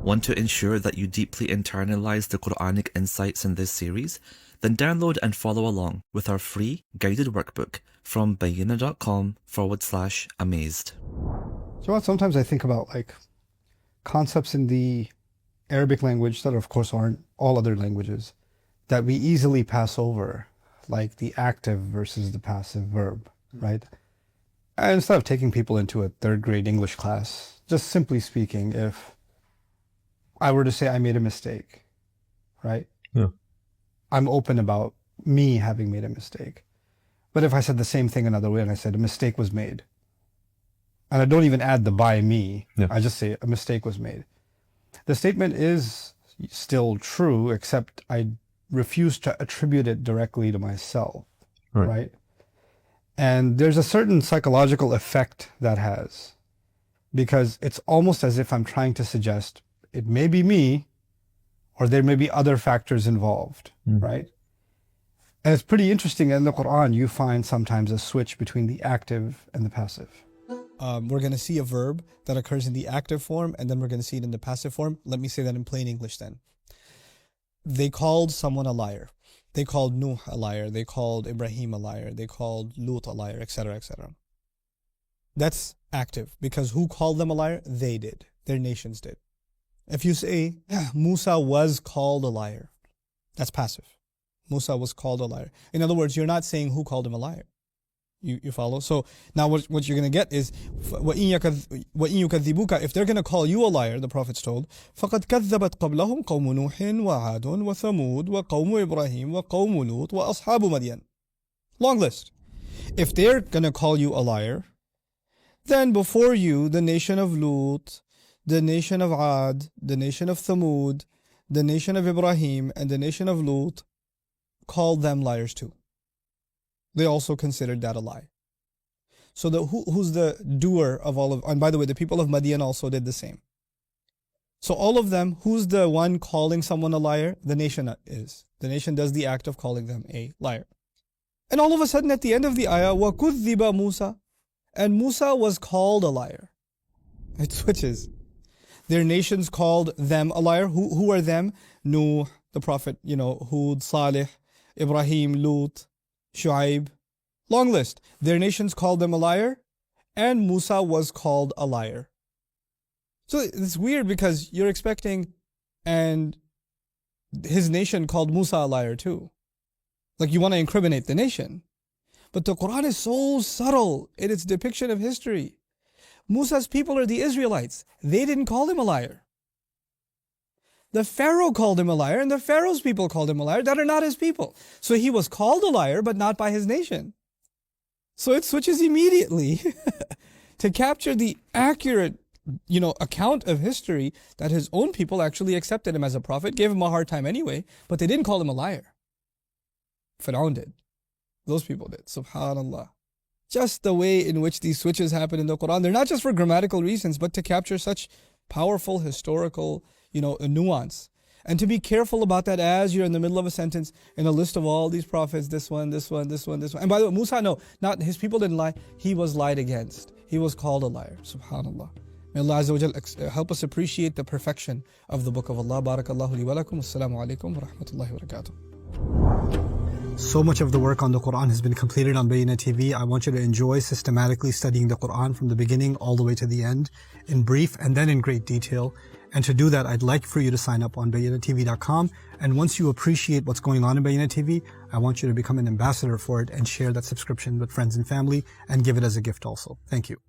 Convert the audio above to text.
Want to ensure that you deeply internalize the Quranic insights in this series? Then download and follow along with our free guided workbook from bayina.com/amazed. So sometimes I think about like concepts in the Arabic language that of course aren't all other languages that we easily pass over, like the active versus the passive verb, right? And instead of taking people into a third grade English class, just simply speaking, if I were to say I made a mistake, right? Yeah. I'm open about me having made a mistake. But if I said the same thing another way and I said a mistake was made, and I don't even add the by me, I just say a mistake was made. The statement is still true, except I refuse to attribute it directly to myself, right? And there's a certain psychological effect that has, because it's almost as if I'm trying to suggest it may be me, or there may be other factors involved, right? And it's pretty interesting in the Quran, you find sometimes a switch between the active and the passive. We're going to see a verb that occurs in the active form, and then we're going to see it in the passive form. Let me say that in plain English then. They called someone a liar. They called Nuh a liar. They called Ibrahim a liar. They called Lut a liar, etc., etc. That's active, because who called them a liar? They did. Their nations did. If you say, Musa was called a liar, that's passive. Musa was called a liar. In other words, you're not saying who called him a liar. You follow? So now what you're going to get is, وَإِن يُكَذِّبُوكَ, if they're going to call you a liar, the Prophet's told, فَقَدْ كَذَّبَتْ قَبْلَهُمْ قَوْمُ نُوحٍ وَعَادٌ وَثَمُودٌ وَقَوْمُ إِبْرَاهِيمَ وَقَوْمُ لُوطٍ وَأَصْحَابُ مَدْيَنَ. Long list. If they're going to call you a liar, then before you, the nation of Lut, the nation of Ad, the nation of Thamud, the nation of Ibrahim, and the nation of Lut called them liars too. They also considered that a lie. So who's the doer of all of, and by the way, the people of Madian also did the same. So all of them, who's the one calling someone a liar? The nation is. The nation does the act of calling them a liar. And all of a sudden at the end of the ayah, وَكُذِّبَ Musa, and Musa was called a liar. It switches. Their nations called them a liar. Who are them? Nuh, the prophet, Hud, Salih, Ibrahim, Lut, Shu'aib. Long list. Their nations called them a liar, and Musa was called a liar. So it's weird because you're expecting, and his nation called Musa a liar too. Like you want to incriminate the nation. But the Quran is so subtle in its depiction of history. Musa's people are the Israelites. They didn't call him a liar. The Pharaoh called him a liar, and the Pharaoh's people called him a liar that are not his people. So he was called a liar, but not by his nation. So it switches immediately to capture the accurate, account of history that his own people actually accepted him as a prophet, gave him a hard time anyway, but they didn't call him a liar. Fir'aun did. Those people did. Subhanallah. Just the way in which these switches happen in the Quran, they're not just for grammatical reasons, but to capture such powerful historical, a nuance. And to be careful about that as you're in the middle of a sentence in a list of all these prophets, this one, this one, this one, this one. And by the way, Musa, no, not his people didn't lie. He was lied against. He was called a liar. Subhanallah. May Allah Azza wa Jal help us appreciate the perfection of the Book of Allah. Barakallahu li wa lakum. Assalamu alaikum wa rahmatullahi wa barakatuh. So much of the work on the Quran has been completed on Bayina TV. I want you to enjoy systematically studying the Quran from the beginning all the way to the end, in brief and then in great detail. And to do that, I'd like for you to sign up on bayinatv.com. And once you appreciate what's going on in Bayina TV, I want you to become an ambassador for it and share that subscription with friends and family and give it as a gift also. Thank you.